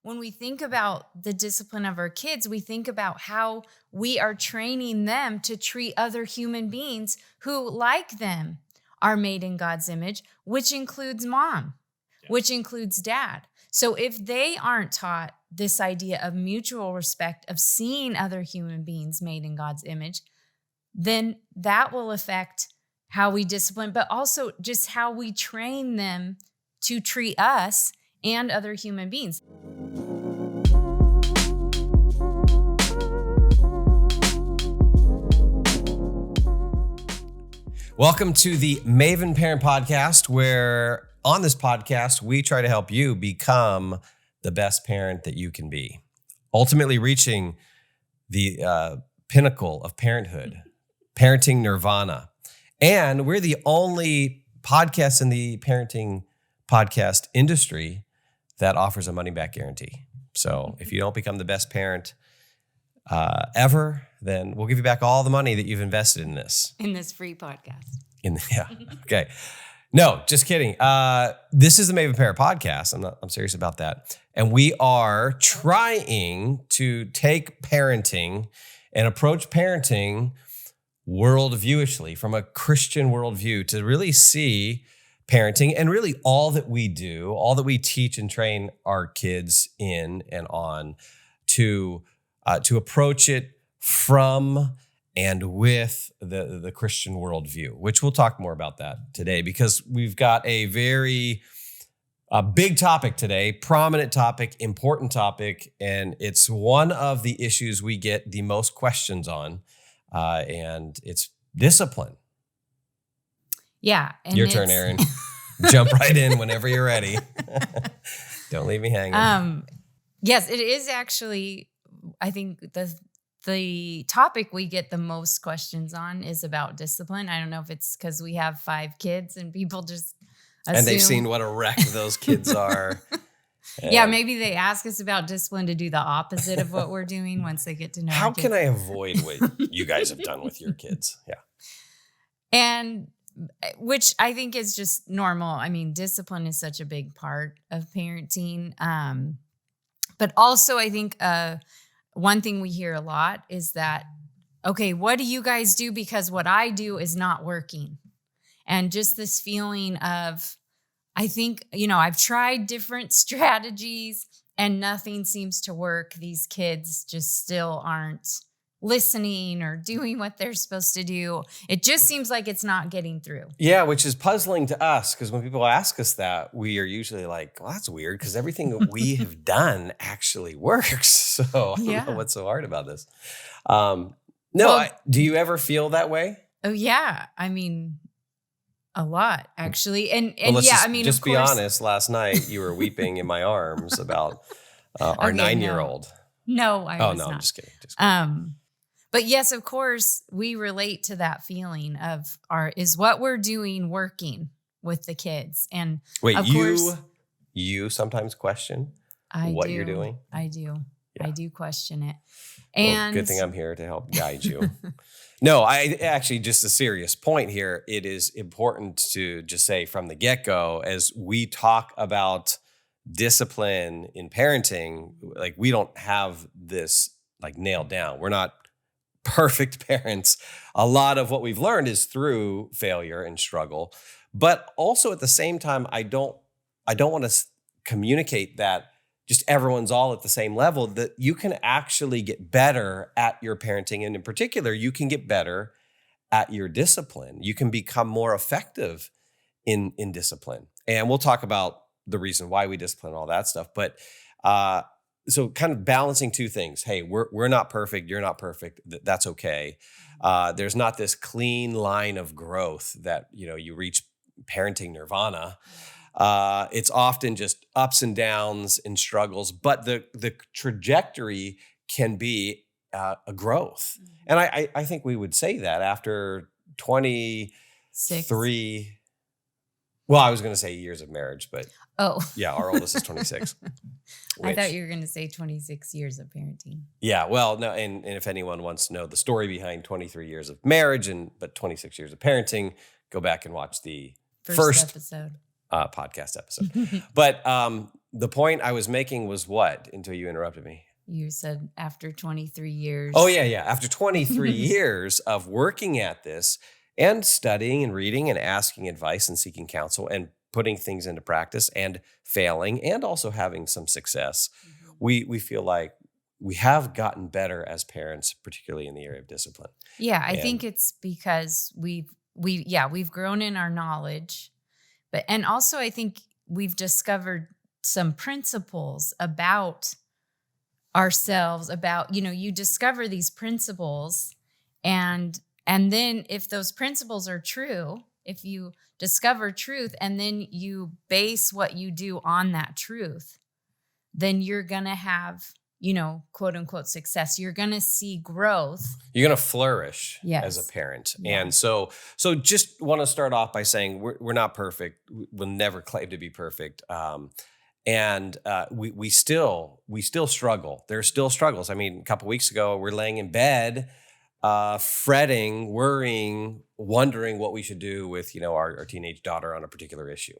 when we think about the discipline of our kids, we think about how we are training them to treat other human beings who, like them, are made in God's image, which includes mom, which includes dad. So if they aren't taught this idea of mutual respect, of seeing other human beings made in God's image, then that will affect how we discipline, but also just how we train them to treat us and other human beings. Welcome to the Maven Parent Podcast, where on this podcast, we try to help you become the best parent that you can be, ultimately reaching the pinnacle of parenthood, parenting nirvana. And we're the only podcast in the parenting podcast industry that offers a money-back guarantee. So if you don't become the best parent ever, then we'll give you back all the money that you've invested in this. In this free podcast. Okay. No, just kidding. This is the Maven Parent Podcast. I'm serious about that. And we are trying to take parenting and approach parenting worldviewishly, from a Christian worldview, to really see parenting and really all that we do, all that we teach and train our kids in and on, to approach it from and with the Christian worldview, which we'll talk more about that today, because we've got a very big topic today, prominent topic, important topic, and it's one of the issues we get the most questions on, and it's discipline. Yeah. And Your turn, Erin. Jump right in whenever you're ready. Don't leave me hanging. Yes, it is actually, I think the topic we get the most questions on is about discipline. I don't know if it's because we have 5 kids and people just assume. And they've seen what a wreck those kids are. Yeah, maybe they ask us about discipline to do the opposite of what we're doing once they get to know. How can I avoid what you guys have done with your kids? Yeah. And which I think is just normal. I mean, discipline is such a big part of parenting. But also I think one thing we hear a lot is that, okay, what do you guys do? Because what I do is not working. And just this feeling of, I think, I've tried different strategies and nothing seems to work. These kids just still aren't listening or doing what they're supposed to do. It just seems like it's not getting through. Yeah, which is puzzling to us, because when people ask us that, we are usually like, well, that's weird, because everything that we have done actually works. So I don't know what's so hard about this. Do you ever feel that way? Oh, yeah. I mean, a lot, actually. And just be honest. Last night you were weeping in my arms about our 9-year-old. No, I was not. I'm just kidding. But yes, of course, we relate to that feeling of is what we're doing working with the kids? And wait, you sometimes question what you're doing? I do. Yeah. I do question it. And good thing I'm here to help guide you. No, I actually, just a serious point here. It is important to just say from the get-go, as we talk about discipline in parenting, like, we don't have this like nailed down. We're not perfect parents. A lot of what we've learned is through failure and struggle. But also at the same time, I don't want to communicate that just everyone's all at the same level, that you can actually get better at your parenting. And in particular, you can get better at your discipline. You can become more effective in discipline. And we'll talk about the reason why we discipline, all that stuff. But so kind of balancing two things. Hey, we're not perfect. You're not perfect. That's okay. There's not this clean line of growth that, you reach parenting nirvana. It's often just ups and downs and struggles, but the trajectory can be a growth. And I think we would say that after 23, well, I was going to say years of marriage, but yeah, our oldest is 26. I thought you were going to say 26 years of parenting. Yeah, well, no, and if anyone wants to know the story behind 23 years of marriage but 26 years of parenting, go back and watch the first episode. Podcast episode. But the point I was making was what until you interrupted me? You said after 23 years. Oh, yeah. After 23 years of working at this and studying and reading and asking advice and seeking counsel and putting things into practice and failing and also having some success, we feel like we have gotten better as parents, particularly in the area of discipline. Yeah, I think it's because we've grown in our knowledge, and also I think we've discovered some principles about ourselves, about, you discover these principles, and then if those principles are true, if you discover truth and then you base what you do on that truth, then you're going to have, quote unquote success. You're going to see growth. You're going to flourish Yes. as a parent. Yeah. And so just want to start off by saying we're not perfect. We'll never claim to be perfect. And we still struggle. There are still struggles. I mean, a couple of weeks ago, we're laying in bed, fretting, worrying, wondering what we should do with, our teenage daughter on a particular issue.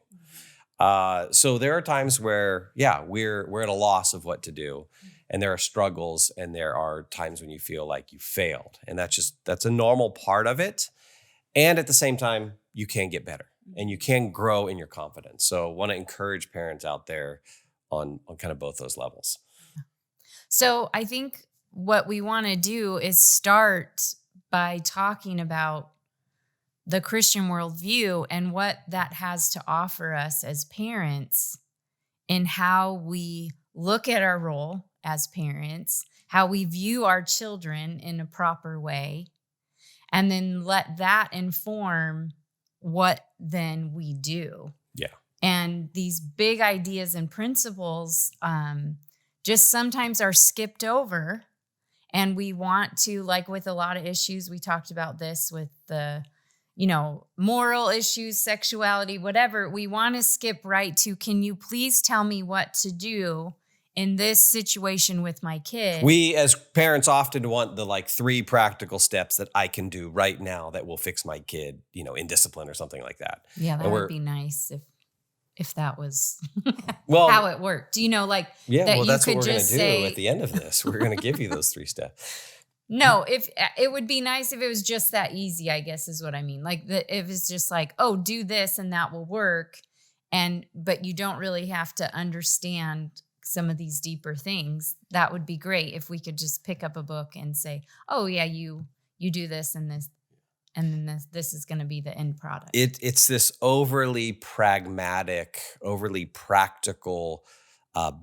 So there are times where, we're at a loss of what to do, and there are struggles, and there are times when you feel like you failed, and that's a normal part of it. And at the same time, you can get better and you can grow in your confidence. So want to encourage parents out there on kind of both those levels. So I think what we want to do is start by talking about the Christian worldview and what that has to offer us as parents in how we look at our role as parents, how we view our children in a proper way, and then let that inform what then we do. Yeah. And these big ideas and principles just sometimes are skipped over. And we want to, like with a lot of issues, we talked about this with the, moral issues, sexuality, whatever. We want to skip right to, can you please tell me what to do in this situation with my kid? We as parents often want the 3 practical steps that I can do right now that will fix my kid, in discipline or something like that. Yeah, that would be nice if that was well, how it worked. That that's you what could we're going just to do say, at the end of this. We're going to give you those 3 steps. No, if it would be nice if it was just that easy, I guess is what I mean. If it's just do this and that will work. But you don't really have to understand some of these deeper things. That would be great if we could just pick up a book and say, oh yeah, you do this and this, and then this is going to be the end product. It's this overly pragmatic, overly practical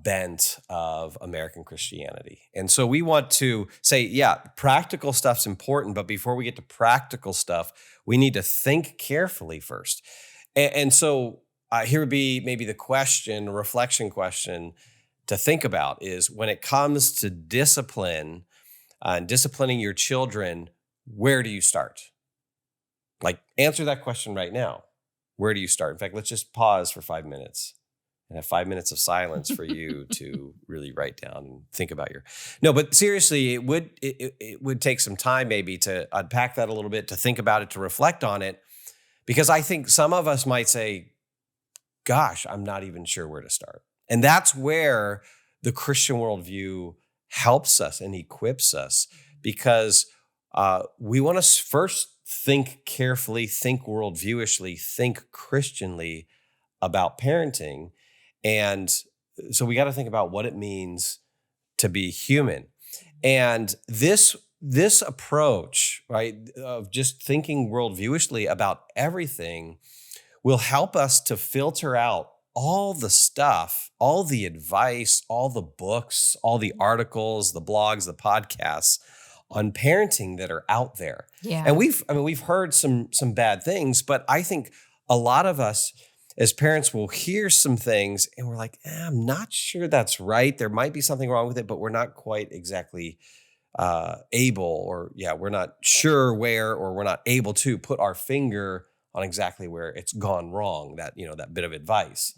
bent of American Christianity. And so we want to say, practical stuff's important, but before we get to practical stuff, we need to think carefully first. And so here would be maybe the reflection question to think about is, when it comes to discipline and disciplining your children, where do you start? Answer that question right now. Where do you start? In fact, let's just pause for 5 minutes and have 5 minutes of silence for you to really write down and think about but seriously, it would take some time maybe to unpack that a little bit, to think about it, to reflect on it, because I think some of us might say, gosh, I'm not even sure where to start. And that's where the Christian worldview helps us and equips us, because we want to first think carefully, think worldviewishly, think Christianly about parenting. And so we got to think about what it means to be human. And this approach, right, of just thinking worldviewishly about everything will help us to filter out all the stuff, all the advice, all the books, all the articles, the blogs, the podcasts on parenting that are out there. Yeah. And we've heard some bad things, but I think a lot of us as parents will hear some things and we're like, I'm not sure that's right. There might be something wrong with it, but we're not quite exactly able, or we're not sure where, or we're not able to put our finger on exactly where it's gone wrong, that bit of advice.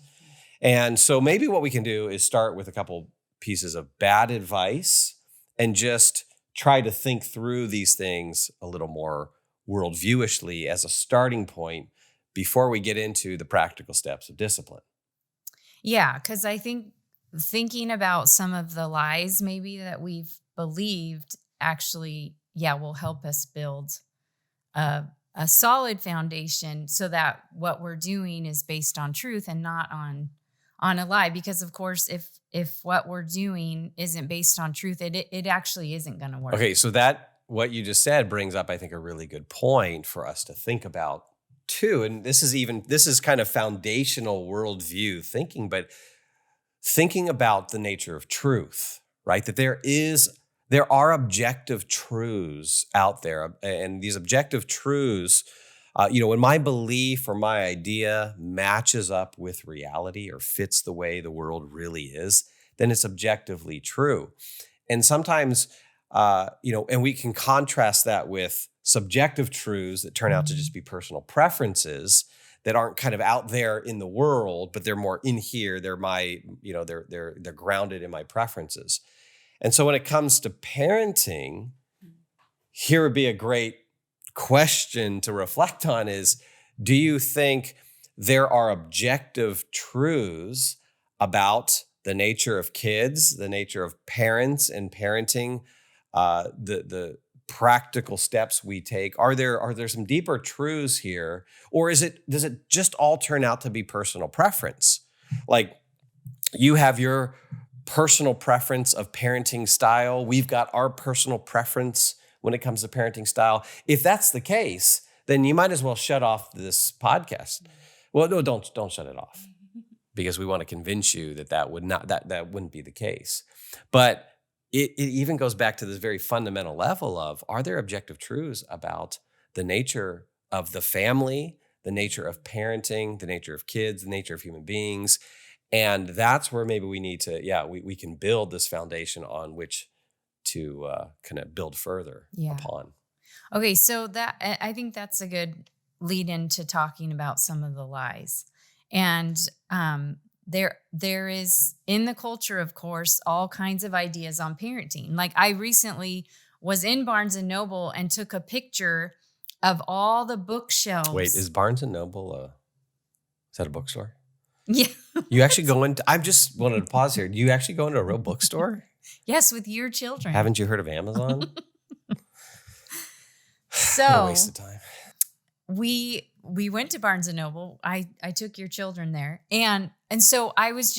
And so maybe what we can do is start with a couple pieces of bad advice and just try to think through these things a little more worldviewishly as a starting point before we get into the practical steps of discipline. Yeah, because I think thinking about some of the lies maybe that we've believed actually, will help us build a, a solid foundation so that what we're doing is based on truth and not on a lie. Because of course, if what we're doing isn't based on truth, it actually isn't going to work. Okay, so that what you just said brings up, I think, a really good point for us to think about too. And this is kind of foundational worldview thinking, but thinking about the nature of truth, right? That there are objective truths out there, and these objective truths, when my belief or my idea matches up with reality or fits the way the world really is, then it's objectively true. And sometimes, and we can contrast that with subjective truths that turn out to just be personal preferences that aren't kind of out there in the world, but they're more in here. They're they're grounded in my preferences. And so when it comes to parenting, here would be a great question to reflect on is, do you think there are objective truths about the nature of kids, the nature of parents and parenting, the practical steps we take? Are there some deeper truths here, or does it just all turn out to be personal preference? Like, you have your personal preference of parenting style. We've got our personal preference when it comes to parenting style. If that's the case, then you might as well shut off this podcast. Well, no, don't shut it off, because we want to convince you that wouldn't be the case. But it even goes back to this very fundamental level of, are there objective truths about the nature of the family, the nature of parenting, the nature of kids, the nature of human beings? And that's where maybe we need to, we can build this foundation on which to kind of build further upon. Okay, so I think that's a good lead into talking about some of the lies. And there is, in the culture, of course, all kinds of ideas on parenting. Like, I recently was in Barnes & Noble and took a picture of all the bookshelves. Wait, is Barnes & Noble is that a bookstore? Yeah. You actually go into, I just wanted to pause here. Do you actually go into a real bookstore? Yes, with your children. Haven't you heard of Amazon? So, what a waste of time. We went to Barnes & Noble. I took your children there. And so I was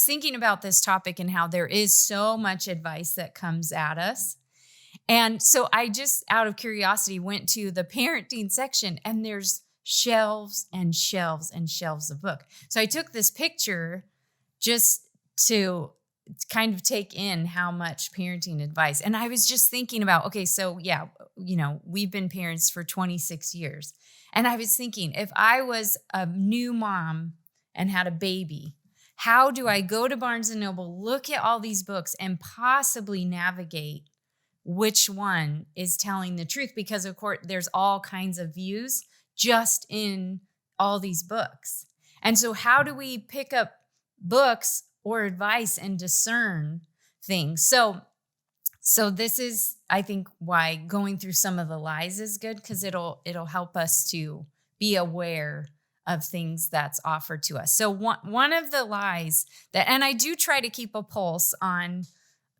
thinking about this topic and how there is so much advice that comes at us. And so I just, out of curiosity, went to the parenting section, and there's shelves and shelves and shelves of book. So I took this picture just to kind of take in how much parenting advice. And I was just thinking about, okay, so we've been parents for 26 years. And I was thinking, if I was a new mom and had a baby, how do I go to Barnes & Noble, look at all these books, and possibly navigate which one is telling the truth? Because, of course, there's all kinds of views just in all these books. And so how do we pick up books or advice and discern things? So this is, I think, why going through some of the lies is good, because it'll help us to be aware of things that's offered to us. So one of the lies and I do try to keep a pulse on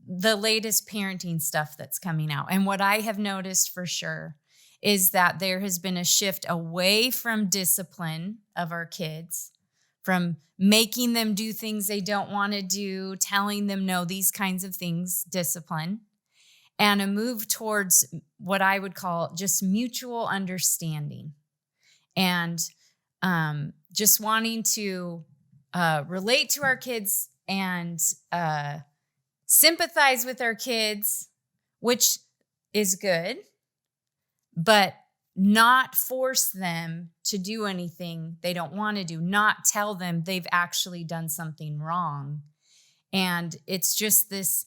the latest parenting stuff that's coming out. And what I have noticed for sure is that there has been a shift away from discipline of our kids, from making them do things they don't want to do, telling them no, these kinds of things, discipline, and a move towards what I would call just mutual understanding, and just wanting to relate to our kids and sympathize with our kids, which is good, but not force them to do anything they don't want to do, not tell them they've actually done something wrong. And it's just this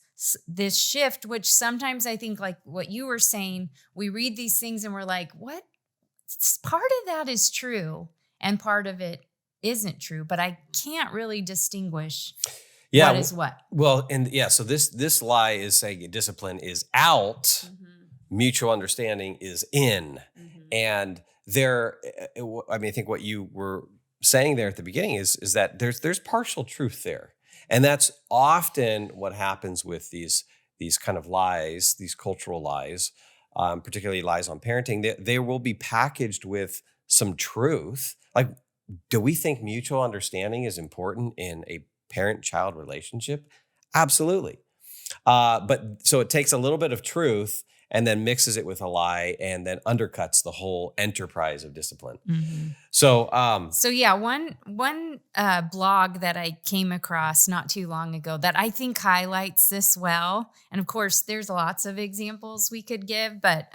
shift, which sometimes I think, like what you were saying, we read these things and we're like, what? Part of that is true and part of it isn't true, but I can't really distinguish what is what. Well, so this lie is saying discipline is out. Mm-hmm. Mutual understanding is in. Mm-hmm. And I think what you were saying there at the beginning is that there's partial truth there. And that's often what happens with these kind of lies, these cultural lies, particularly lies on parenting. They will be packaged with some truth. Like, do we think mutual understanding is important in a parent-child relationship? Absolutely. But so it takes a little bit of truth and then mixes it with a lie and then undercuts the whole enterprise of discipline. Mm-hmm. So, one blog that I came across not too long ago that I think highlights this well, and of course, there's lots of examples we could give, but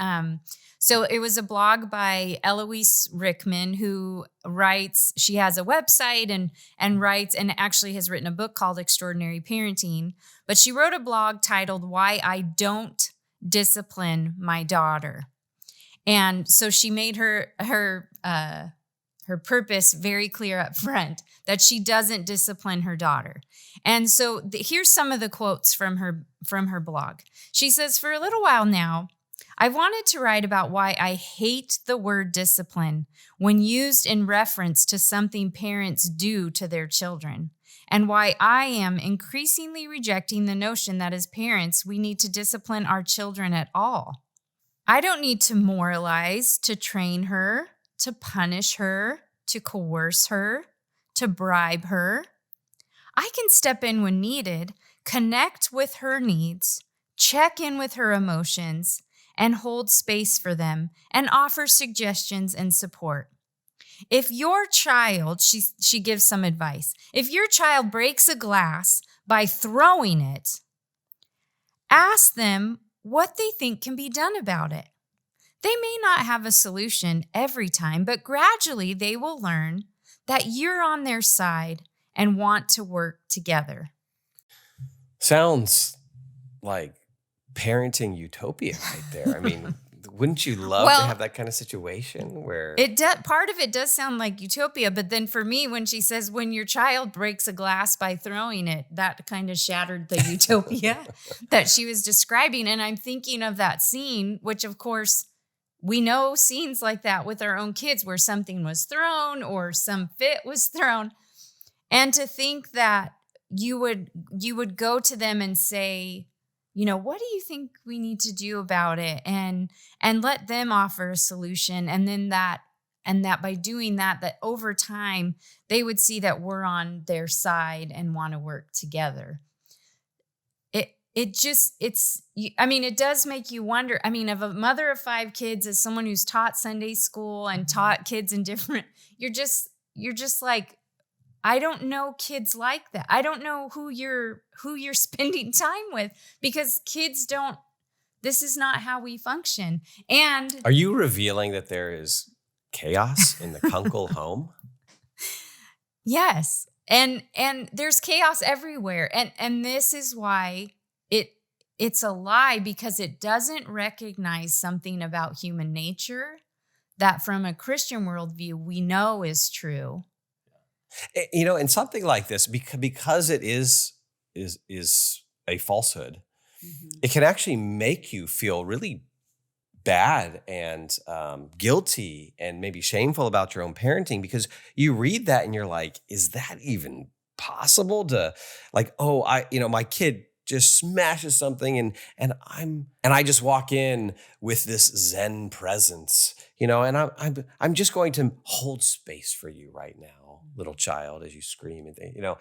so it was a blog by Eloise Rickman, who writes. She has a website and writes, and actually has written a book called Extraordinary Parenting. But she wrote a blog titled "Why I Don't Discipline My Daughter," and so she made her purpose very clear up front, that she doesn't discipline her daughter. And so here's some of the quotes from her blog. She says, "For a little while now, I've wanted to write about why I hate the word discipline when used in reference to something parents do to their children, and why I am increasingly rejecting the notion that as parents, we need to discipline our children at all. I don't need to moralize, to train her, to punish her, to coerce her, to bribe her. I can step in when needed, connect with her needs, check in with her emotions, and hold space for them, and offer suggestions and support. If your child," she gives some advice, "if your child breaks a glass by throwing it, ask them what they think can be done about it. They may not have a solution every time, but gradually they will learn that you're on their side and want to work together." sounds like parenting utopia right there. I mean, wouldn't you love to have that kind of situation where part of it does sound like utopia, but then for me, when she says when your child breaks a glass by throwing it, that kind of shattered the utopia that she was describing. And I'm thinking of that scene, which of course we know scenes like that with our own kids where something was thrown or some fit was thrown. And to think that you would go to them and say, what do you think we need to do about it? And let them offer a solution. And then that by doing that over time, they would see that we're on their side and want to work together. It does make you wonder. I mean, of a mother of 5 kids, as someone who's taught Sunday school and taught kids in different, you're just like, I don't know kids like that. I don't know who you're spending time with, because kids don't, this is not how we function. And are you revealing that there is chaos in the Kunkel home? Yes. And there's chaos everywhere. And this is why it's a lie, because it doesn't recognize something about human nature that from a Christian worldview we know is true. And something like this, because it is a falsehood, mm-hmm. It can actually make you feel really bad and guilty and maybe shameful about your own parenting, because you read that and you're like, is that even possible to, like, my kid just smashes something and I just walk in with this Zen presence, and I'm just going to hold space for you right now, little child, as you scream and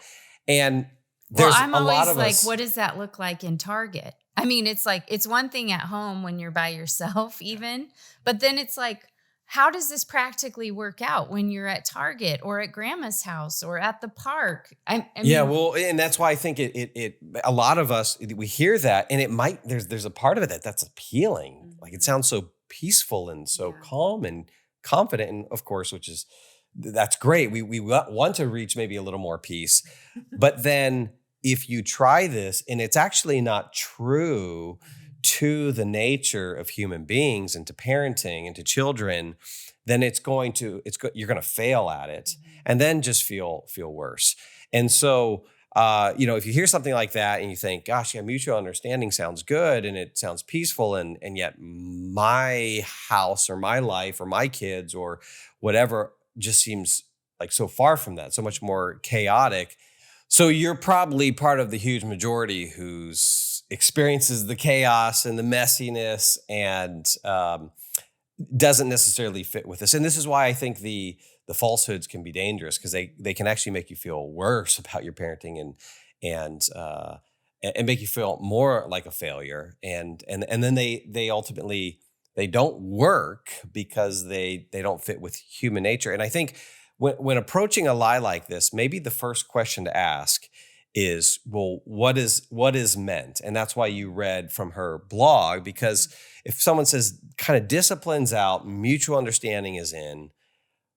and there's I'm a lot always of like, us. what does that look like in Target? I mean, it's like, it's one thing at home when you're by yourself even, but then it's like, how does this practically work out when you're at Target or at grandma's house or at the park? I mean, and that's why I think it a lot of us, we hear that, and it might, there's a part of it that's appealing. Mm-hmm. Like, it sounds so peaceful and so calm and confident. And of course, that's great. We want to reach maybe a little more peace, but then if you try this and it's actually not true to the nature of human beings and to parenting and to children, then you're going to fail at it, and then just feel worse. And so, if you hear something like that and you think, gosh, mutual understanding sounds good and it sounds peaceful, and yet my house or my life or my kids or whatever just seems like so far from that, so much more chaotic. So you're probably part of the huge majority who's experiences the chaos and the messiness and doesn't necessarily fit with this. And this is why I think the falsehoods can be dangerous, because they can actually make you feel worse about your parenting and make you feel more like a failure. And then they ultimately they don't work because they don't fit with human nature. And I think when approaching a lie like this, maybe the first question to ask is, well, what is meant? And that's why you read from her blog, because if someone says kind of discipline's out, mutual understanding is in,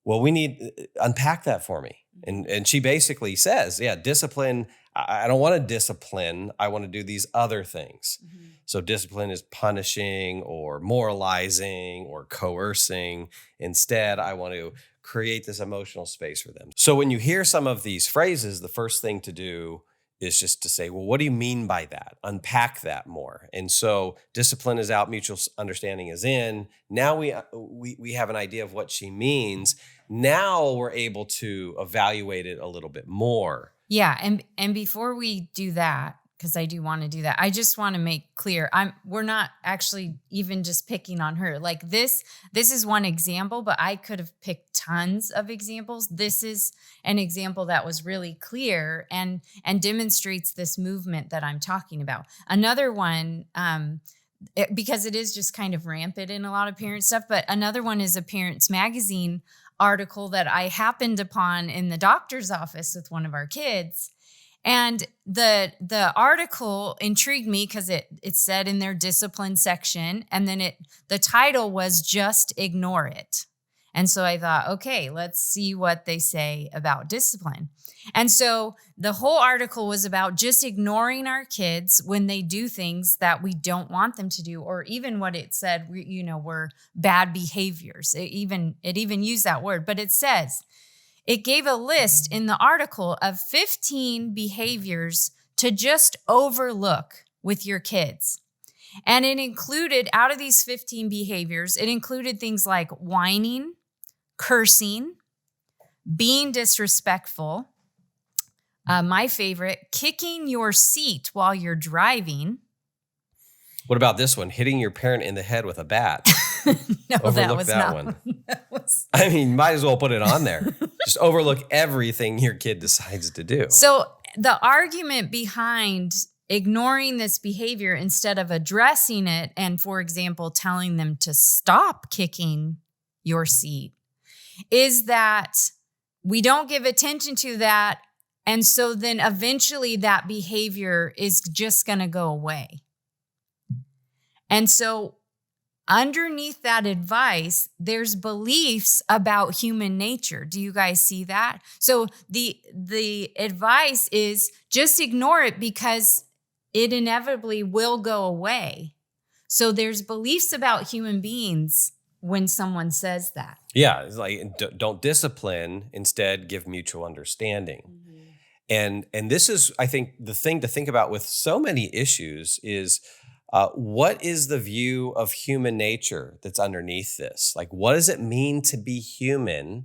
well, we need unpack that for me. And she basically says, yeah, discipline, I don't want to discipline. I want to do these other things. Mm-hmm. So discipline is punishing or moralizing or coercing. Instead, I want to create this emotional space for them. So when you hear some of these phrases, the first thing to do is just to say, well, what do you mean by that? Unpack that more. And so discipline is out, mutual understanding is in. Now we have an idea of what she means. Now we're able to evaluate it a little bit more. Yeah, and before we do that, because I do want to do that, I just want to make clear we're not actually even just picking on her. Like this is one example, but I could have picked tons of examples. This is an example that was really clear and demonstrates this movement that I'm talking about. Another one, because it is just kind of rampant in a lot of parent stuff, but another one is a Parents Magazine article that I happened upon in the doctor's office with one of our kids. And the article intrigued me because it said in their discipline section, and then the title was Just Ignore It. And so I thought, okay, let's see what they say about discipline. And so the whole article was about just ignoring our kids when they do things that we don't want them to do, or even what it said, were bad behaviors. It even used that word, but it gave a list in the article of 15 behaviors to just overlook with your kids. And it included, out of these 15 behaviors, it included things like whining, cursing, being disrespectful, my favorite, kicking your seat while you're driving. What about this one? Hitting your parent in the head with a bat. No, Overlook that one. I mean, might as well put it on there. Just overlook everything your kid decides to do. So the argument behind ignoring this behavior instead of addressing it and, for example, telling them to stop kicking your seat is that we don't give attention to that. And so then eventually that behavior is just going to go away. And so underneath that advice, there's beliefs about human nature. Do you guys see that? So the advice is just ignore it because it inevitably will go away. So there's beliefs about human beings when someone says that. Yeah, it's like don't discipline, instead give mutual understanding. Mm-hmm. And this is, I think, the thing to think about with so many issues is what is the view of human nature that's underneath this? Like, what does it mean to be human?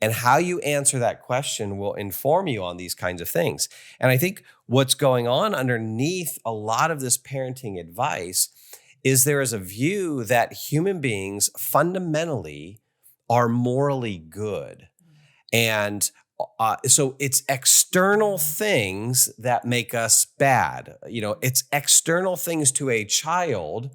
And how you answer that question will inform you on these kinds of things. And I think what's going on underneath a lot of this parenting advice is there is a view that human beings fundamentally are morally good. And so it's external things that make us bad. It's external things to a child,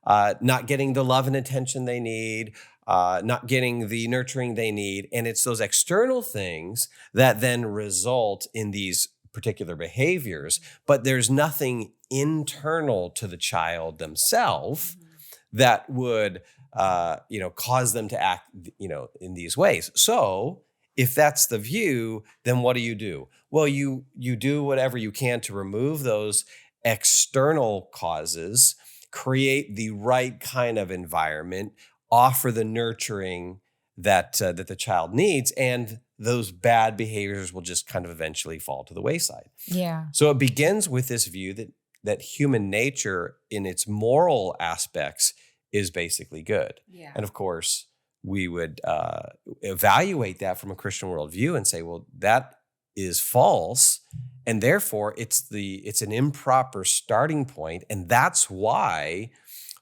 not getting the love and attention they need, not getting the nurturing they need. And it's those external things that then result in these particular behaviors, but there's nothing internal to the child themselves that would, cause them to act, in these ways. So if that's the view, then what do? Well, you do whatever you can to remove those external causes, create the right kind of environment, offer the nurturing that the child needs, and those bad behaviors will just kind of eventually fall to the wayside. Yeah. So it begins with this view that human nature in its moral aspects is basically good. Yeah. And of course, we would evaluate that from a Christian worldview and say, well, that is false, and therefore it's an improper starting point. And that's why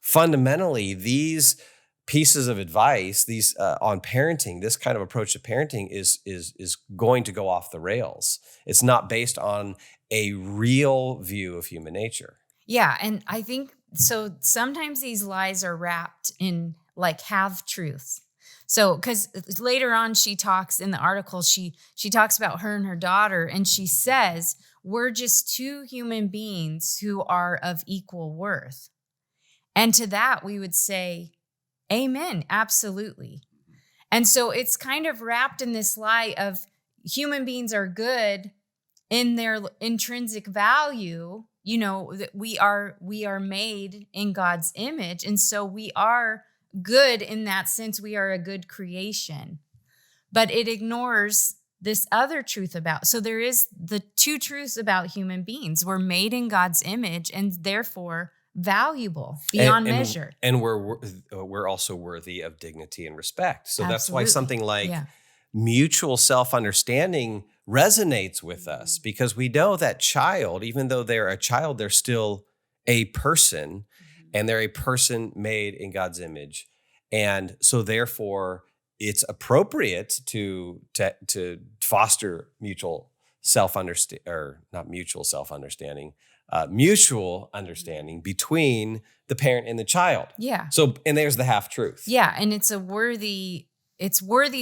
fundamentally these pieces of advice, these on parenting, this kind of approach to parenting is going to go off the rails. It's not based on a real view of human nature. Yeah, and I think so. Sometimes these lies are wrapped in like half truths. So, because later on she talks in the article, she talks about her and her daughter, and she says we're just two human beings who are of equal worth. And to that we would say, amen, absolutely. And so it's kind of wrapped in this lie of human beings are good in their intrinsic value. You know, that we are made in God's image. And so we are good in that sense. We are a good creation. But it ignores this other truth about. So there is the two truths about human beings. We're made in God's image and therefore valuable beyond measure. And we're also worthy of dignity and respect. So that's why something like mutual self-understanding resonates with us, because we know that child, even though they're a child, they're still a person, and they're a person made in God's image. And so therefore it's appropriate to foster mutual mutual understanding between the parent and the child. Yeah. So, and there's the half truth. Yeah. And it's worthy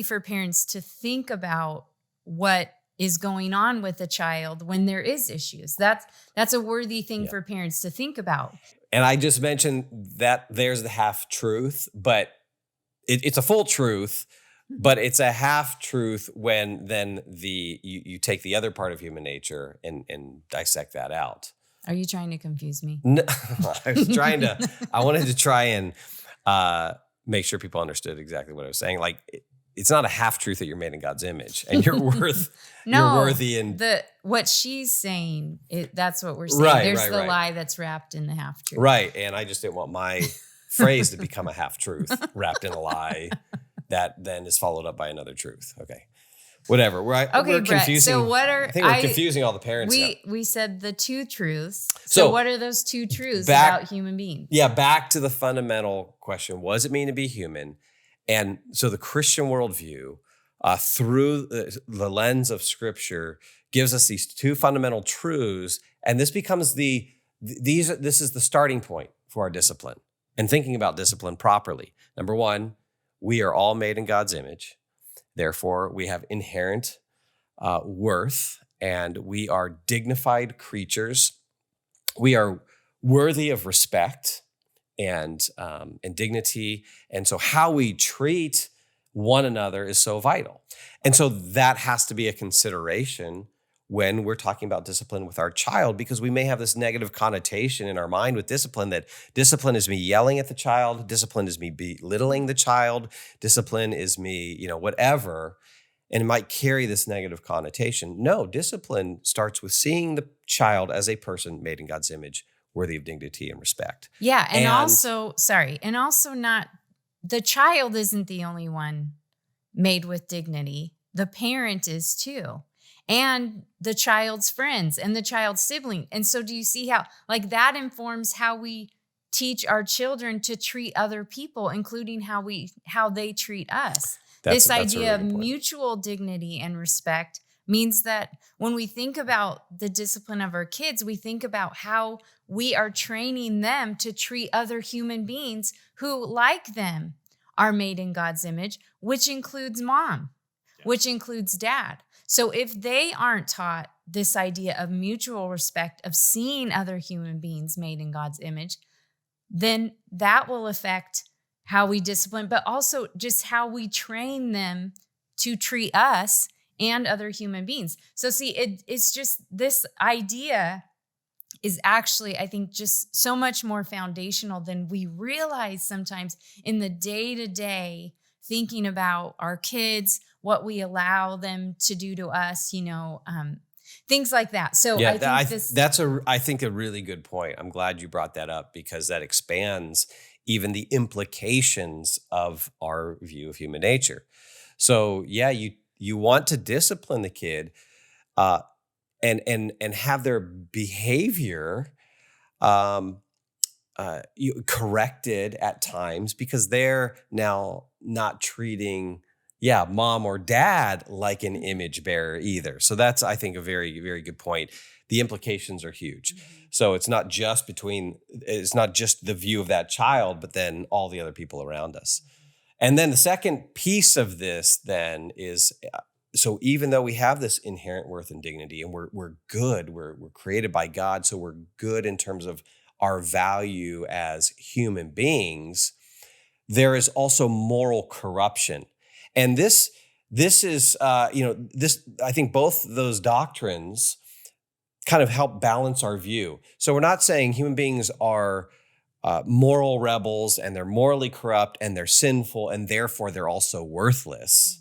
for parents to think about what is going on with a child when there is issues. That's a worthy thing for parents to think about. And I just mentioned that there's the half truth, but it's a full truth, but it's a half truth when then you take the other part of human nature and dissect that out. Are you trying to confuse me? No, I wanted to try and make sure people understood exactly what I was saying. Like, it's not a half truth that you're made in God's image and you're you're worthy. And what she's saying, that's what we're saying. Right, There's the right. lie that's wrapped in the half truth. Right. And I just didn't want my phrase to become a half truth wrapped in a lie that then is followed up by another truth. Okay. Whatever. We're Brett, confusing. So I think we're confusing all the parents. We said the two truths. So what are those two truths about human beings? Yeah, back to the fundamental question: what does it mean to be human? And so the Christian worldview, through the lens of Scripture, gives us these two fundamental truths, and this becomes this is the starting point for our discipline and thinking about discipline properly. Number one, we are all made in God's image. Therefore, we have inherent worth, and we are dignified creatures. We are worthy of respect and dignity. And so how we treat one another is so vital. And so that has to be a consideration when we're talking about discipline with our child, because we may have this negative connotation in our mind with discipline, that discipline is me yelling at the child, discipline is me belittling the child, discipline is me, whatever, and it might carry this negative connotation. No, discipline starts with seeing the child as a person made in God's image, worthy of dignity and respect. Yeah, and also not, the child isn't the only one made with dignity. The parent is too. And the child's friends and the child's sibling. And so do you see how that informs how we teach our children to treat other people, including how they treat us? This idea of mutual dignity and respect means that when we think about the discipline of our kids, we think about how we are training them to treat other human beings who, like them, are made in God's image, which includes mom, which includes dad. So if they aren't taught this idea of mutual respect, of seeing other human beings made in God's image, then that will affect how we discipline, but also just how we train them to treat us and other human beings. So see, it's just, this idea is actually, I think, just so much more foundational than we realize sometimes in the day-to-day thinking about our kids, what we allow them to do to us, things like that. So yeah, I think that's a really good point. I'm glad you brought that up, because that expands even the implications of our view of human nature. So yeah, you want to discipline the kid uh, and have their behavior corrected at times because they're now not treating mom or dad like an image bearer either. So that's, I think, a very, very good point. The implications are huge. So it's not just the view of that child, but then all the other people around us. And then the second piece of this then is, so even though we have this inherent worth and dignity, and we're good, we're created by God, so we're good in terms of our value as human beings, there is also moral corruption. And this is, I think both those doctrines kind of help balance our view. So we're not saying human beings are moral rebels and they're morally corrupt and they're sinful and therefore they're also worthless.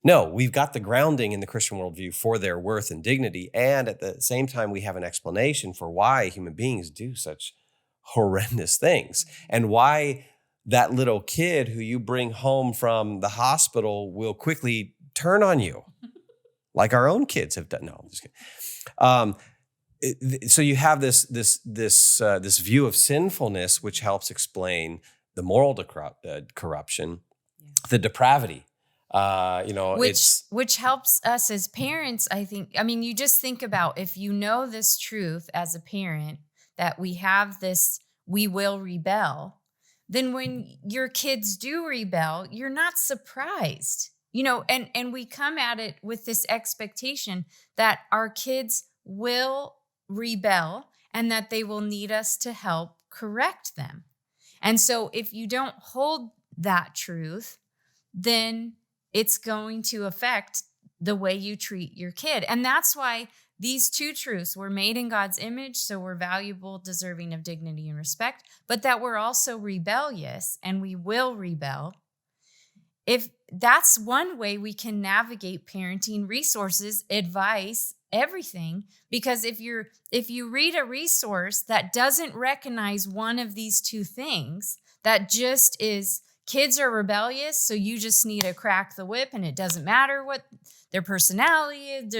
No, we've got the grounding in the Christian worldview for their worth and dignity. And at the same time, we have an explanation for why human beings do such horrendous things and why that little kid who you bring home from the hospital will quickly turn on you like our own kids have done. No, I'm just kidding. So you have this view of sinfulness, which helps explain the moral corruption, the depravity. Which helps us as parents, I think. I mean, you just think about if you know this truth as a parent that we have this, we will rebel, then when your kids do rebel, you're not surprised, and we come at it with this expectation that our kids will rebel and that they will need us to help correct them. And so if you don't hold that truth, then it's going to affect the way you treat your kid. And that's why these two truths, we're made in God's image, so we're valuable, deserving of dignity and respect, but that we're also rebellious and we will rebel. If that's one way we can navigate parenting, resources, advice, everything, because if you read a resource that doesn't recognize one of these two things, that just is kids are rebellious, so you just need to crack the whip and it doesn't matter what their personality is,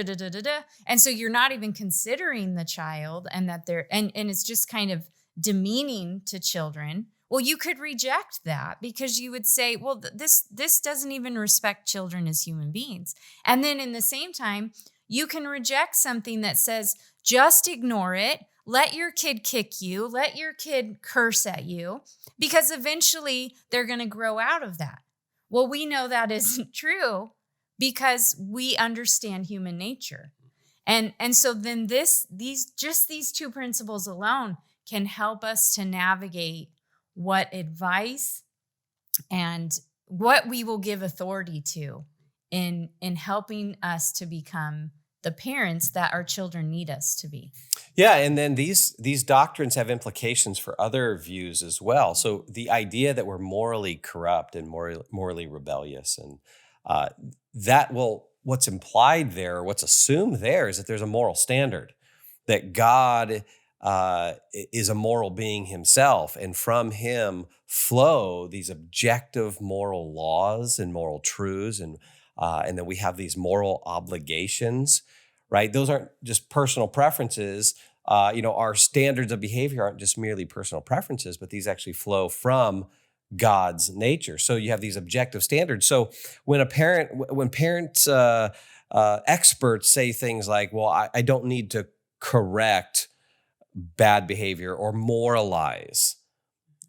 and so you're not even considering the child and that they're, and it's just kind of demeaning to children. Well, you could reject that because you would say, well, this doesn't even respect children as human beings. And then in the same time, you can reject something that says, just ignore it. Let your kid kick you. Let your kid curse at you, because eventually they're going to grow out of that. Well, we know that isn't true because we understand human nature. And so then these two principles alone can help us to navigate what advice and what we will give authority to in helping us to become the parents that our children need us to be. Yeah, and then these doctrines have implications for other views as well. So the idea that we're morally corrupt and morally rebellious, and what's implied there, what's assumed there, is that there's a moral standard, that God is a moral being himself, and from him flow these objective moral laws and moral truths, and then we have these moral obligations, right? Those aren't just personal preferences. Our standards of behavior aren't just merely personal preferences, but these actually flow from God's nature. So you have these objective standards. So when parents, experts say things like, well, I don't need to correct bad behavior or moralize,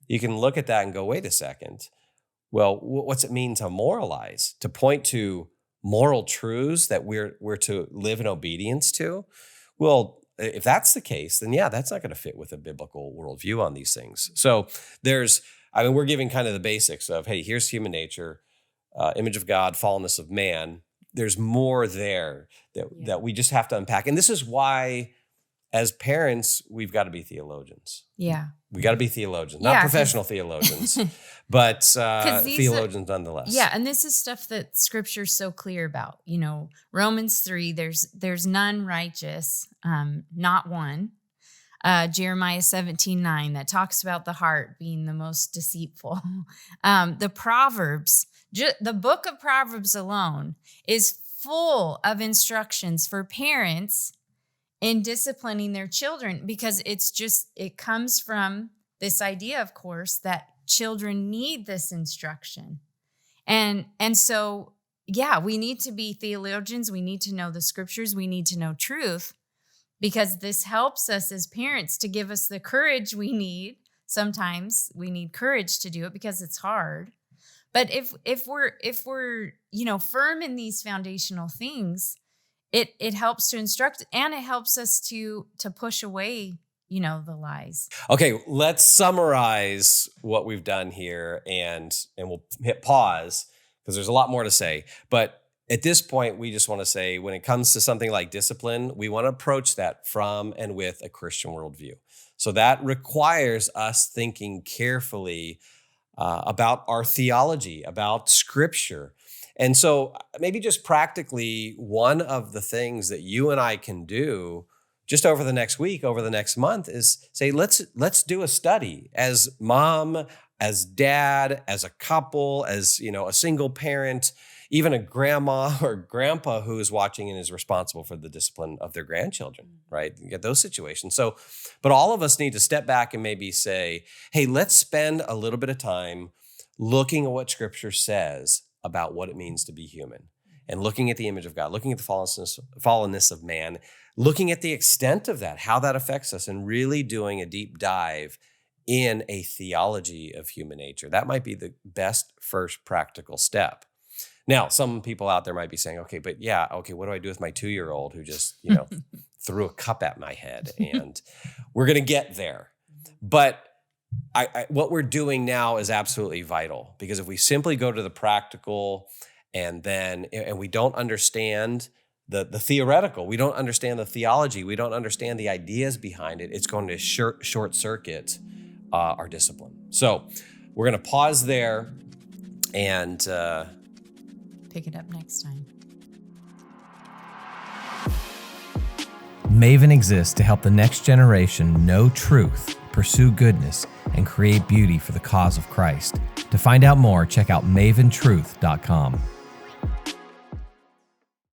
you can look at that and go, wait a second. Well, what's it mean to moralize? To point to moral truths that we're to live in obedience to? Well, if that's the case, then that's not going to fit with a biblical worldview on these things. So we're giving kind of the basics of, hey, here's human nature, image of God, fallenness of man. There's more there that we just have to unpack. And this is why, as parents, we've got to be theologians. Yeah. We got to be theologians, not professional theologians, but theologians nonetheless. Yeah, and this is stuff that Scripture's so clear about. Romans 3, there's none righteous, not one. Jeremiah 17:9, that talks about the heart being the most deceitful. The Proverbs, the book of Proverbs alone is full of instructions for parents in disciplining their children, because it comes from this idea, of course, that children need this instruction. And so, yeah, we need to be theologians. We need to know the scriptures. We need to know truth, because this helps us as parents to give us the courage we need. Sometimes we need courage to do it because it's hard. But if we're firm in these foundational things, it helps to instruct, and it helps us to push away the lies. Okay, let's summarize what we've done here, and we'll hit pause because there's a lot more to say. But at this point, we just want to say, when it comes to something like discipline, we want to approach that from and with a Christian worldview. So that requires us thinking carefully about our theology, about scripture. And so maybe just practically, one of the things that you and I can do just over the next week, over the next month, is say, let's do a study as mom, as dad, as a couple, as a single parent, even a grandma or grandpa who is watching and is responsible for the discipline of their grandchildren, right? You get those situations. So, but all of us need to step back and maybe say, hey, let's spend a little bit of time looking at what scripture says about what it means to be human, and looking at the image of God, looking at the fallenness of man, looking at the extent of that, how that affects us, and really doing a deep dive in a theology of human nature. That might be the best first practical step. Now, some people out there might be saying, okay, what do I do with my 2-year-old who just, threw a cup at my head? And we're going to get there. But what we're doing now is absolutely vital, because if we simply go to the practical and we don't understand the theoretical, we don't understand the theology, we don't understand the ideas behind it, it's going to short circuit our discipline. So we're going to pause there and pick it up next time. Maven exists to help the next generation know truth, pursue goodness, and create beauty for the cause of Christ. To find out more, check out maventruth.com.